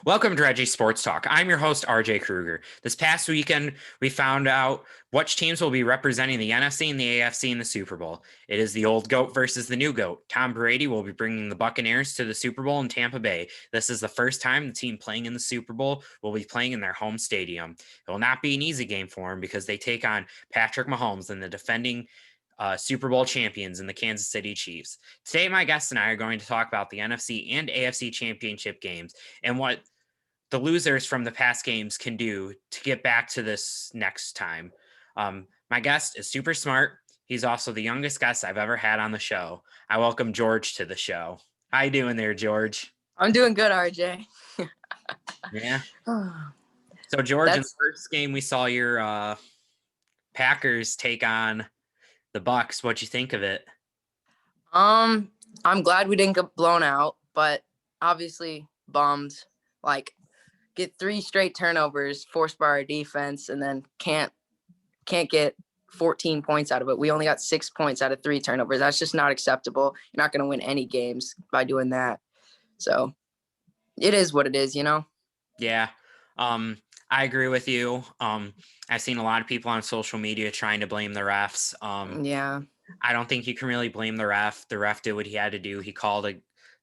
Welcome to Reggie Sports Talk. I'm your host, RJ Kruger. This past weekend, we found out which teams will be representing the NFC and the AFC in the Super Bowl. It is the old GOAT versus the new GOAT. Tom Brady will be bringing the Buccaneers to the Super Bowl in Tampa Bay. This is the first time the team playing in the Super Bowl will be playing in their home stadium. It will not be an easy game for them because they take on Patrick Mahomes and the defending Super Bowl champions in the Kansas City Chiefs. Today, my guests and I are going to talk about the NFC and AFC championship games and what the losers from the past games can do to get back to this next time. My guest is super smart. He's also the youngest guest I've ever had on the show. I welcome George to the show. How you doing there, George? I'm doing good, RJ. Yeah. So, George, in the first game, we saw your Packers take on the Bucks. What'd you think of it? I'm glad we didn't get blown out, but obviously bummed. Like, get 3 straight turnovers forced by our defense, and then can't get 14 points out of it. We only got 6 points out of 3 turnovers. That's just not acceptable. You're not going to win any games by doing that. So it is what it is, you know? Yeah. I agree with you. I've seen a lot of people on social media trying to blame the refs. Yeah. I don't think you can really blame the ref. The ref did what he had to do. He called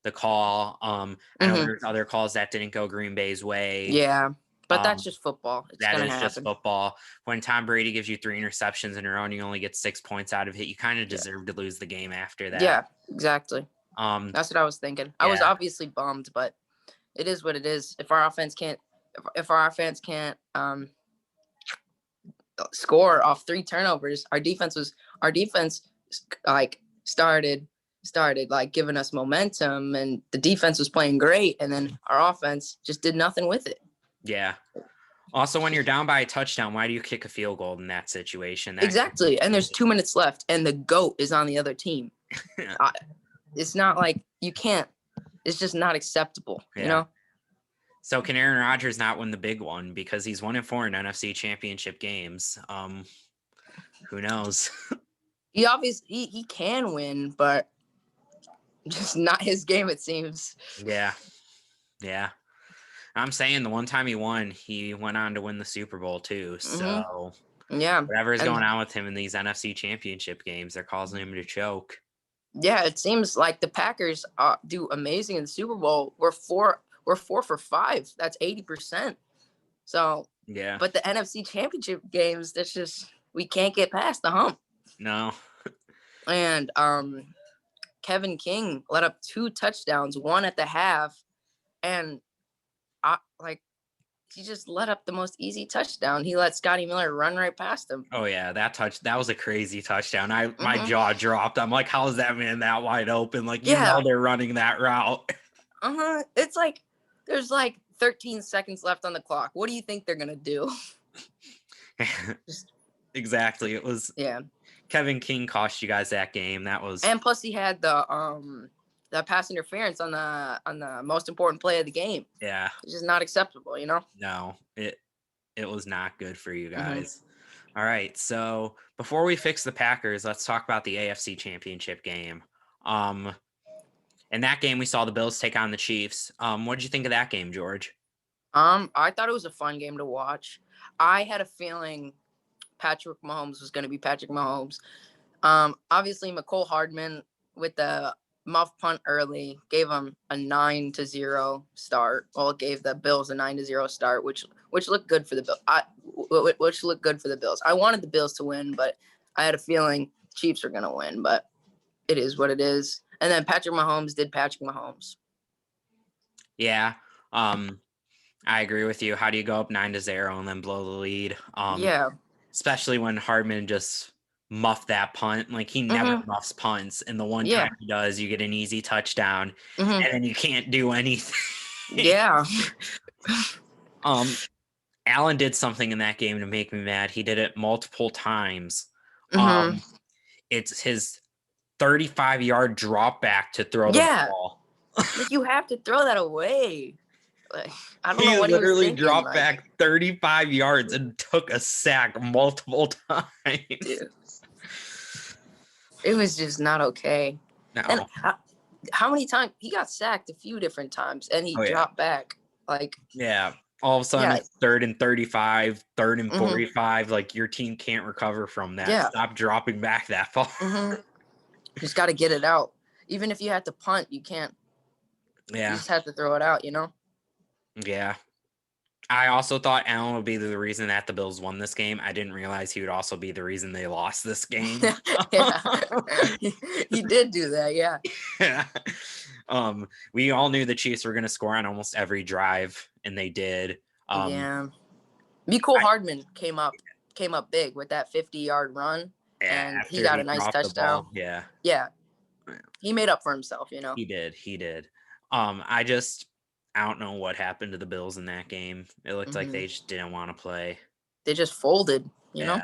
the call. I know there's other calls that didn't go Green Bay's way. Yeah, but that's just football. It's that gonna is happen. just football. When Tom Brady gives you 3 interceptions in a row and you only get 6 points out of it, you kind of deserve to lose the game after that. Yeah, exactly. That's what I was thinking. Yeah. I was obviously bummed, but it is what it is. If our offense can't score off 3 turnovers, our defense like started like giving us momentum, and the defense was playing great, and then our offense just did nothing with it. Yeah. Also, when you're down by a touchdown, why do you kick a field goal in that situation? Exactly. And there's 2 minutes left, and the GOAT is on the other team. It's not like you can't. It's just not acceptable, you know? So can Aaron Rodgers not win the big one because he's 1-4 in NFC championship games? Who knows? He can win, but just not his game, it seems. Yeah. I'm saying the one time he won, he went on to win the Super Bowl too. So yeah, whatever is going on with him in these NFC championship games, they're causing him to choke. Yeah, it seems like the Packers do amazing in the Super Bowl. We're 4 for 5. That's 80%. So yeah. But the NFC championship games, that's just we can't get past the hump. No. And Kevin King let up 2 touchdowns, 1 at the half, and he just let up the most easy touchdown. He let Scotty Miller run right past him. Oh yeah, that was a crazy touchdown. My jaw dropped. I'm like, how is that man that wide open? Like, you know they're running that route. It's like there's like 13 seconds left on the clock. What do you think they're gonna do? Exactly. It was Kevin King cost you guys that game. That was, and plus he had the pass interference on the most important play of the game. Yeah. It's just not acceptable, you know? No, it was not good for you guys. All right. So before we fix the Packers, let's talk about the AFC championship game. In that game, we saw the Bills take on the Chiefs. What did you think of that game, George? I thought it was a fun game to watch. I had a feeling Patrick Mahomes was going to be Patrick Mahomes. Obviously, McCole Hardman with the muff punt early gave them a 9-0 start. Well, it gave the Bills a 9-0 start, which looked good for the Bills. Which looked good for the Bills. I wanted the Bills to win, but I had a feeling Chiefs were going to win. But it is what it is. And then Patrick Mahomes did Patrick Mahomes. Yeah, I agree with you. How do you go up 9-0 and then blow the lead? Especially when Hardman just muffed that punt. Like, he never muffs punts, and the one time he does, you get an easy touchdown, and then you can't do anything. Yeah. Allen did something in that game to make me mad. He did it multiple times. It's his 35-yard drop back to throw the ball. Like, you have to throw that away. Like, I don't know what he literally thinking, dropped back 35 yards and took a sack multiple times. Dude. It was just not okay. No. And how many times he got sacked? A few different times, and he dropped back. Like, Yeah. All of a sudden, yeah. it's 3rd and 35, 3rd and Mhm. 45. Like, your team can't recover from that. Yeah. Stop dropping back that far. Just got to get it out. Even if you had to punt, you can't. You Yeah. just have to throw it out, Yeah. I also thought Allen would be the reason that the Bills won this game. I didn't realize he would also be the reason they lost this game. Yeah. He did do that, yeah. Yeah. We all knew the Chiefs were going to score on almost every drive, and they did. Yeah. Mecole Hardman came up big with that 50-yard run, and he after got he a nice dropped the touchdown. ball. Yeah. Yeah. He made up for himself, He did. I don't know what happened to the Bills in that game. It looked like they just didn't want to play. They just folded, you know?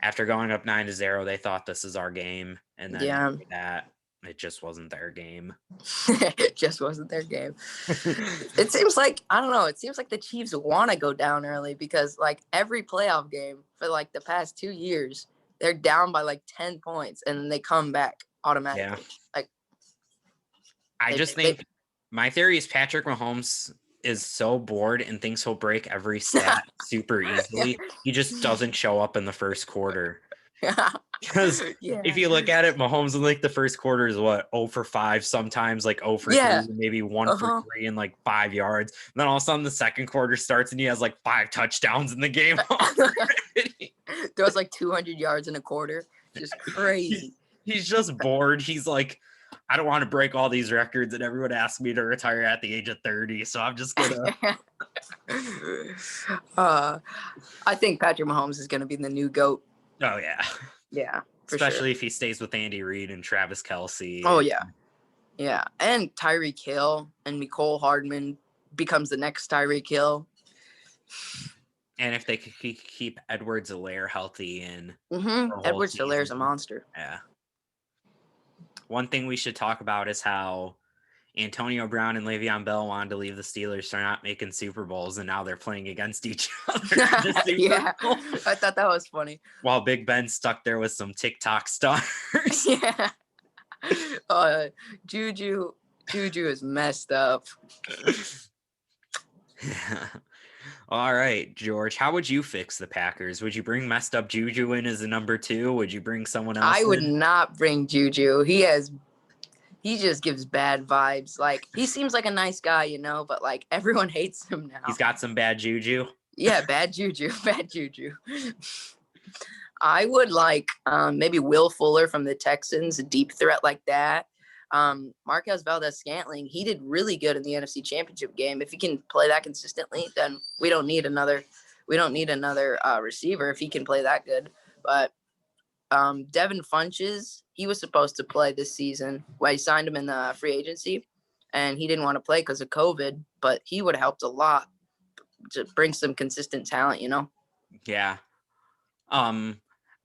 After going up 9-0, they thought this is our game. And then after that, it just wasn't their game. It just wasn't their game. It seems like, I don't know, it seems like the Chiefs want to go down early because, like, every playoff game for, like, the past 2 years, they're down by, like, 10 points, and then they come back automatically. Like, I just think my theory is Patrick Mahomes is so bored and thinks he'll break every stat super easily. He just doesn't show up in the first quarter. Because if you look at it, Mahomes in like the first quarter is what, 0 for 5, sometimes like 0 for 3, maybe 1 for 3 and like 5 yards. And then all of a sudden the second quarter starts and he has like 5 touchdowns in the game. Throws like 200 yards in a quarter. Just crazy. He's just bored. He's like, I don't want to break all these records, and everyone asked me to retire at the age of 30, so I'm just gonna. I think Patrick Mahomes is gonna be the new GOAT. Oh yeah, yeah, especially if he stays with Andy Reid and Travis Kelce. Oh yeah, and Tyreek Hill and Mecole Hardman becomes the next Tyreek Hill. And if they could keep Edwards-Helaire healthy and Edwards-Helaire's a monster. Yeah. One thing we should talk about is how Antonio Brown and Le'Veon Bell wanted to leave the Steelers for not making Super Bowls, and now they're playing against each other. Yeah, I thought that was funny. While Big Ben stuck there with some TikTok stars. Yeah. Juju is messed up. All right, George, how would you fix the Packers? Would you bring messed up Juju in as a number 2? Would you bring someone else I would not bring Juju. He just gives bad vibes. Like, he seems like a nice guy, but like everyone hates him now. He's got some bad juju. Yeah, bad juju. I would like maybe Will Fuller from the Texans, a deep threat like that. Marquez Valdez-Scantling, he did really good in the NFC Championship game. If he can play that consistently, then we don't need another receiver if he can play that good. But Devin Funches, he was supposed to play this season. Well, he signed him in the free agency, and he didn't want to play because of COVID, but he would have helped a lot to bring some consistent talent, Yeah.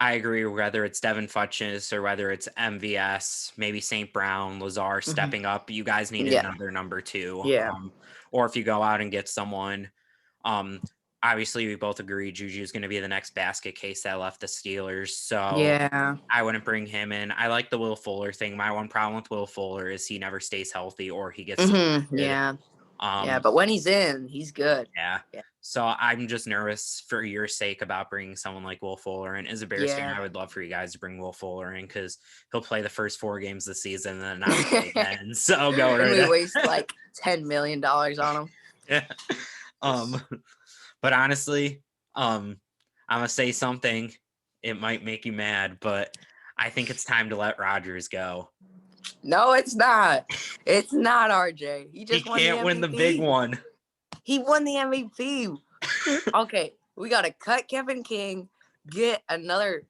I agree, whether it's Devin Funches or whether it's MVS, maybe St. Brown, Lazar stepping up. You guys need another number 2. Yeah. Or if you go out and get someone, obviously we both agree Juju is going to be the next basket case that left the Steelers. So yeah, I wouldn't bring him in. I like the Will Fuller thing. My one problem with Will Fuller is he never stays healthy or he gets yeah. But when he's in, he's good. Yeah. So I'm just nervous for your sake about bringing someone like Will Fuller in. As a Bears fan, I would love for you guys to bring Will Fuller in because he'll play the first 4 games this season and then not play again. So go right. We waste like $10 million on him. Yeah. But honestly, I'm gonna say something. It might make you mad, but I think it's time to let Rodgers go. No, it's not. It's not, RJ. He can't win the big one. He won the MVP. Okay, we got to cut Kevin King, get another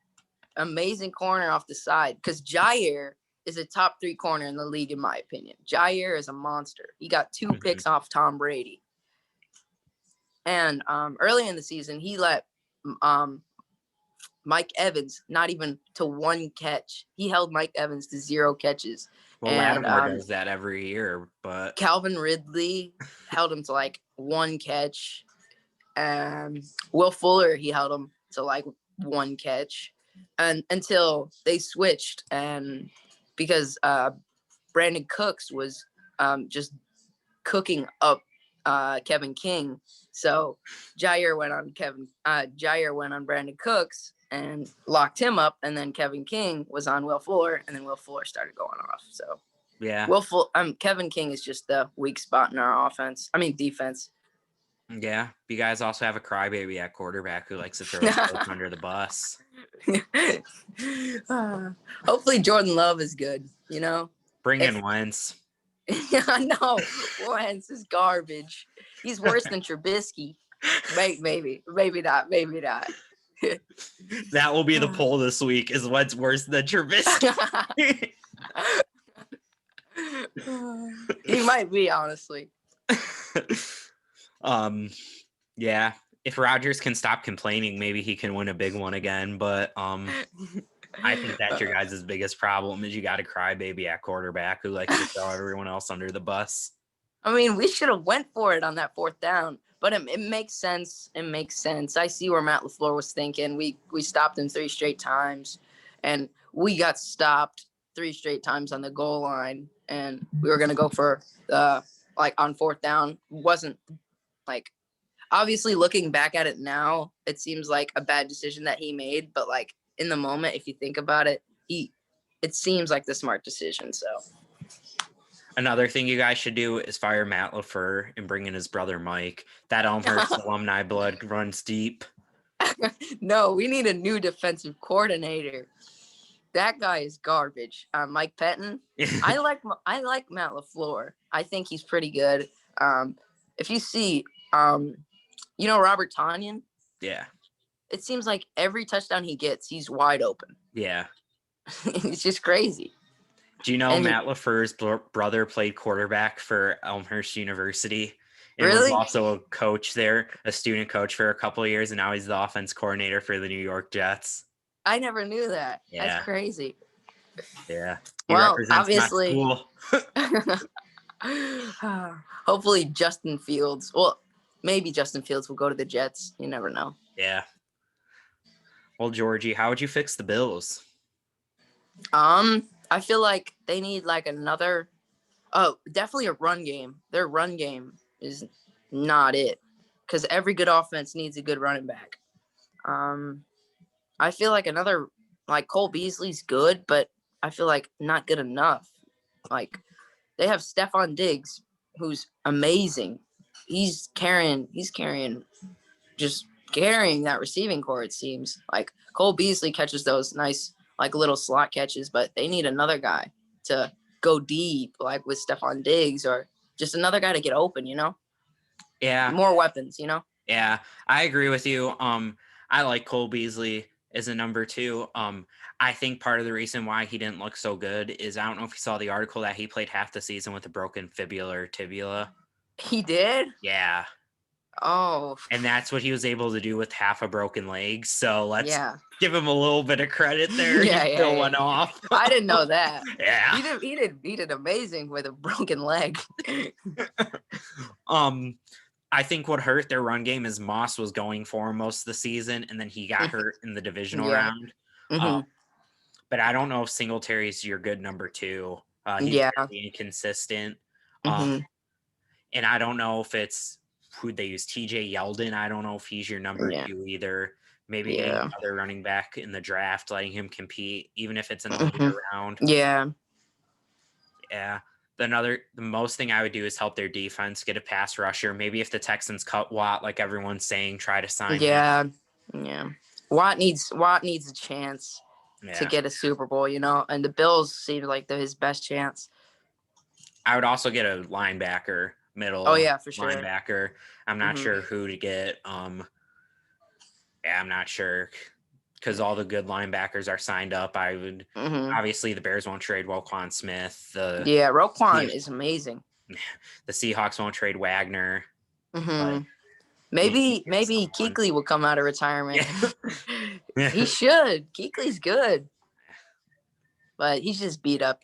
amazing corner off the side, because Jair is a top 3 corner in the league, in my opinion. Jair is a monster. He got 2 picks off Tom Brady. And early in the season, he let Mike Evans not even to 1 catch. He held Mike Evans to 0 catches. Well, Lattimore does that every year, but Calvin Ridley held him to like 1 catch. Will Fuller, he held him to like 1 catch, and until they switched, and because Brandon Cooks was just cooking up Kevin King. So Jair went on Brandon Cooks and locked him up, and then Kevin King was on LaFleur, and then LaFleur started going off. So Yeah. Kevin King is just the weak spot in our defense. Yeah. You guys also have a crybaby at quarterback who likes to throw his coach under the bus. Hopefully Jordan Love is good, Bring in Wentz. Yeah, no, Wentz is garbage. He's worse than Trubisky. Maybe not. That will be the poll this week, is what's worse than Trubisky. He might be, honestly. Yeah. If Rodgers can stop complaining, maybe he can win a big one again. But I think that's your guys' biggest problem, is you got a crybaby at quarterback who likes to throw everyone else under the bus. I mean, we should have went for it on that 4th down, but it makes sense. It makes sense. I see where Matt LaFleur was thinking. We stopped him 3 straight times, and we got stopped 3 straight times on the goal line, and we were gonna go for on 4th down. Wasn't like, obviously looking back at it now, it seems like a bad decision that he made, but like in the moment, if you think about it, it seems like the smart decision. So another thing you guys should do is fire Matt LaFleur and bring in his brother Mike. That Elmhurst alumni blood runs deep. No, we need a new defensive coordinator. That guy is garbage. Mike Pettin. I like Matt LaFleur. I think he's pretty good. If you see, Robert Tonyan. Yeah. It seems like every touchdown he gets, he's wide open. Yeah. It's just crazy. Do you know Matt LaFleur's brother played quarterback for Elmhurst University? And really? was also a coach there, a student coach for a couple of years, and now he's the offense coordinator for the New York Jets. I never knew that. Yeah. That's crazy. Yeah. He represents obviously. My school. Hopefully Justin Fields. Well, maybe Justin Fields will go to the Jets. You never know. Yeah. Well, Georgie, how would you fix the Bills? I feel like they need definitely a run game. Their run game is not it, because every good offense needs a good running back. I feel like Cole Beasley's good, but I feel like not good enough. Like, they have Stephon Diggs, who's amazing. He's carrying that receiving core, it seems. Like, Cole Beasley catches those nice, little slot catches, but they need another guy to go deep, like with Stephon Diggs, or just another guy to get open, Yeah. More weapons, Yeah, I agree with you. I like Cole Beasley as a number 2. I think part of the reason why he didn't look so good is, I don't know if you saw the article, that he played half the season with a broken fibula or tibia. He did? Yeah. Oh. And that's what he was able to do with half a broken leg. So let's give him a little bit of credit there. Yeah, he still went off. I didn't know that. Yeah. He did amazing with a broken leg. I think what hurt their run game is Moss was going for him most of the season, and then he got hurt in the divisional round. Mm-hmm. But I don't know if Singletary is your good number 2. He's really inconsistent. Mm-hmm. And I don't know if it's who they use, TJ Yeldon. I don't know if he's your number 2 either. Maybe getting another running back in the draft, letting him compete, even if it's in the later round. Yeah. Yeah. The most thing I would do is help their defense, get a pass rusher. Maybe if the Texans cut Watt, like everyone's saying, try to sign him. Yeah. Watt needs a chance to get a Super Bowl, and the Bills seem like they're his best chance. I would also get a linebacker, middle. Oh yeah, for sure. Linebacker. I'm not sure who to get. I'm not sure, because all the good linebackers are signed up. I would obviously the Bears won't trade Roquan Smith. Roquan is amazing. The Seahawks won't trade Wagner. Maybe Kuechly will come out of retirement. He should. Kuechly's good, but he's just beat up,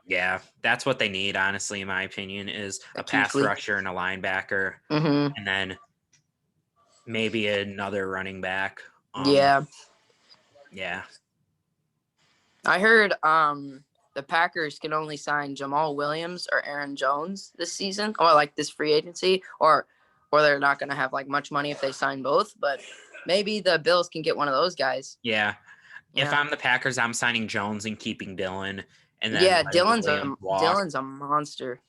Yeah, that's what they need, honestly, in my opinion, is a pass rusher and a linebacker, and then maybe another running back. Yeah. I heard the the Packers can only sign Jamal Williams or Aaron Jones this season, or like this free agency, or they're not going to have like much money if they sign both. But maybe the Bills can get one of those guys. Yeah. If Yeah. I'm the Packers, I'm signing Jones and keeping Dylan, and then Yeah, letting Williams walk. Dylan's a monster.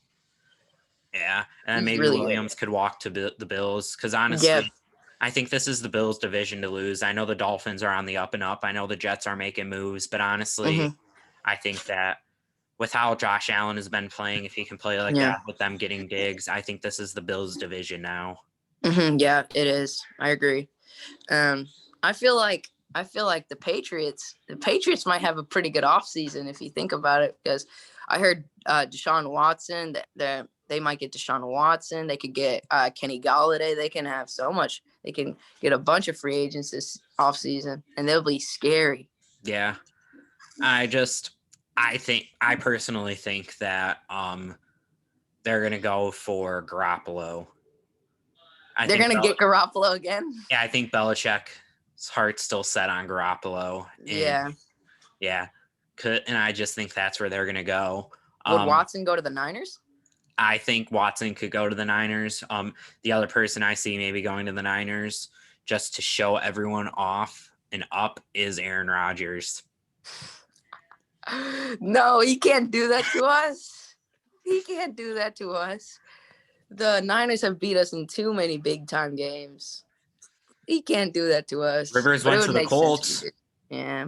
Yeah, and then He's maybe really Williams could walk to the Bills because Yeah. honestly, I think this is the Bills' division to lose. I know the Dolphins are on the up and up. I know the Jets are making moves, but honestly, Mhm. I think that with how Josh Allen has been playing, if he can play like Yeah. that with them getting Diggs, I think this is the Bills' division now. Yeah, it is. I agree. I feel like the Patriots might have a pretty good offseason if you think about it, because I heard Deshaun Watson that they might get Deshaun Watson. They could get Kenny Galladay. They can have so much. They can get a bunch of free agents this offseason, and they'll be scary. Yeah. I personally think that they're gonna go for Garoppolo. They're gonna get Garoppolo again. Yeah, I think Belichick's heart's still set on Garoppolo. And yeah. And I just think that's where they're gonna go. Would Watson go to the Niners? I think Watson could go to the Niners. The other person I see maybe going to the Niners just to show everyone off and up is Aaron Rodgers. No, he can't do that to us. He can't do that to us. The Niners have beat us in too many big time games. He can't do that to us. Rivers went to the Colts. Yeah.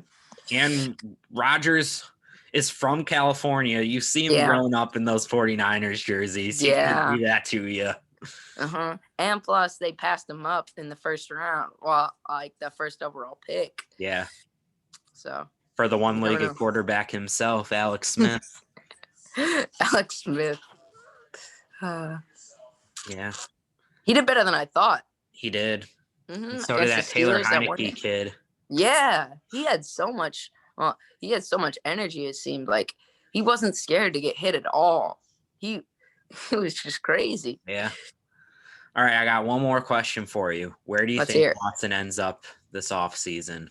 And Rodgers is from California. You see him growing up in those 49ers jerseys. He can do that to you. And plus, they passed him up in the first round. Well, like the first overall pick. Yeah. So. For the one-legged quarterback himself, Alex Smith. Alex Smith. Yeah. He did better than I thought. He did. And so did that Taylor Heineke kid. Yeah. He had so much energy, it seemed like. He wasn't scared to get hit at all. He was just crazy. Yeah. All right, I got one more question for you. Where do you think Watson ends up this offseason?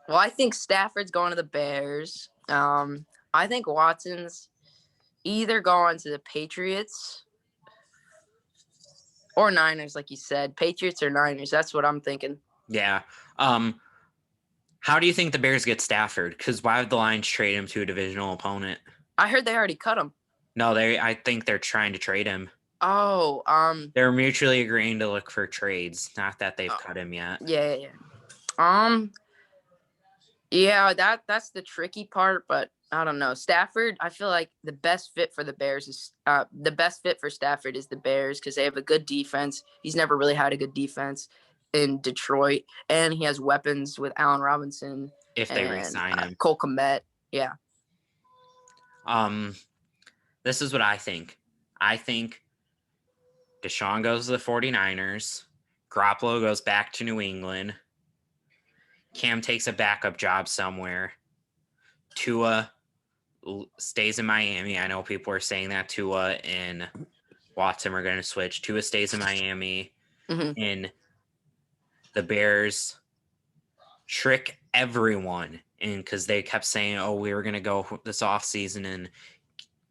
Well, I think Stafford's going to the Bears. I think Watson's either going to the Patriots or Niners, like you said. Patriots or Niners. That's what I'm thinking. Yeah. How do you think the Bears get Stafford? Because why would the Lions trade him to a divisional opponent? I heard they already cut him. No, I think they're trying to trade him. Oh, they're mutually agreeing to look for trades. Not that they've cut him yet. Yeah. Yeah, that's the tricky part, but I don't know. Stafford, I feel like the best fit for the Bears is the best fit for Stafford is the Bears because they have a good defense. He's never really had a good defense in Detroit, and he has weapons with Allen Robinson. If they re-sign him. Cole Kmet, yeah. This is what I think. I think Deshaun goes to the 49ers. Garoppolo goes back to New England. Cam takes a backup job somewhere. Tua stays in Miami. I know people are saying that Tua and Watson are going to switch. Tua stays in Miami. And the Bears trick everyone in because they kept saying, oh, we were going to go this offseason and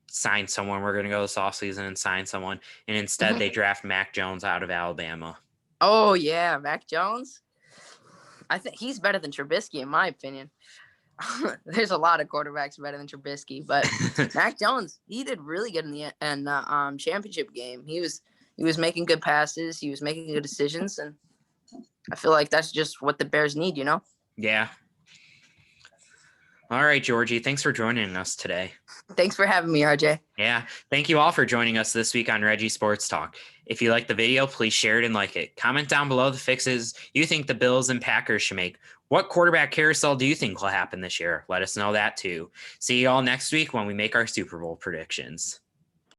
sign someone. We're going to go this offseason and sign someone. And instead they draft Mac Jones out of Alabama. Oh, yeah. Mac Jones? I think he's better than Trubisky, in my opinion. There's a lot of quarterbacks better than Trubisky, but Mac Jones, he did really good in the championship game. He was making good passes. He was making good decisions, and I feel like that's just what the Bears need, you know? Yeah. All right, Georgie, thanks for joining us today. Thanks for having me, RJ. Yeah. Thank you all for joining us this week on Reggie Sports Talk. If you like the video, please share it and like it. Comment down below the fixes you think the Bills and Packers should make. What quarterback carousel do you think will happen this year? Let us know that too. See you all next week when we make our Super Bowl predictions.